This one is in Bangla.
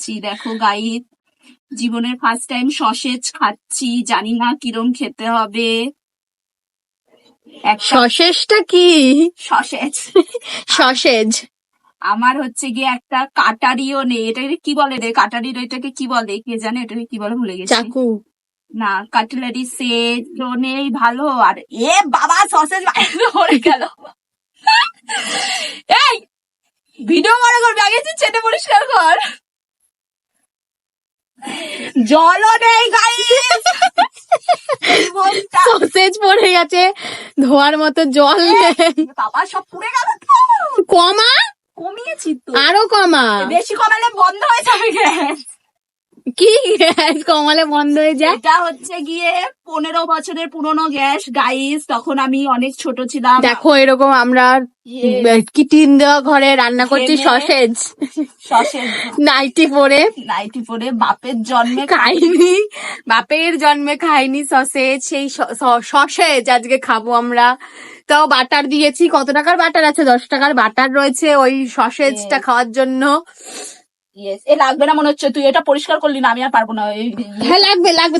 খাচ্ছি, দেখো গাইস, জীবনের ফার্স্ট টাইম সসেজ খাচ্ছি, জানি না কিরম খেতে হবে। একটা সসেজটা কি? সসেজ সসেজ আমার হচ্ছে গিয়ে একটা কাটারিও নেই, এটাকে কি বলে রে? কাটারির এটাকে কি বলে কে জানে? এটাকে কি বলে ভুলে গেছি। চাকু। না, কাটলারি সেটও নেই ভালো। আর এ বাবা, সসেজ পড়ে গেল। এই ভিডিও বড় করবি, আগে তুই চেটে পরিষ্কার কর। জলও নেই গাইস, সসেজ পড়ে গেছে, ধোয়ার মতো জল নেই। বাবা সব পুড়ে গেল। কমা, কমিয়েছি তো, আরো কমা। বেশি কমালে বন্ধ হয়ে যাবে গ্যাস। কি গ্যাস কমালে বন্ধ হয়ে যায়? এটা হচ্ছে গিয়ে 15 বছরের পুরনো গ্যাস গাইস, তখন আমি অনেক ছোট ছিলাম। দেখো এরকম আমরা কি টিন দেওয়া ঘরে রান্না করছি সসেজ, নাইটি পরে। নাইটি পরে বাপের জন্মে খাইনি, বাপের জন্মে খাইনি সসেজ। সেই সসেজ আজকে খাবো আমরা। তাও বাটার দিয়েছি, কত টাকার বাটার আছে? 10 টাকার বাটার রয়েছে ওই সসেজটা খাওয়ার জন্য। এ লাগবে না মনে হচ্ছে, তুই এটা পরিষ্কার করলি না, আমি আর পারবো না। হ্যাঁ লাগবে লাগবে।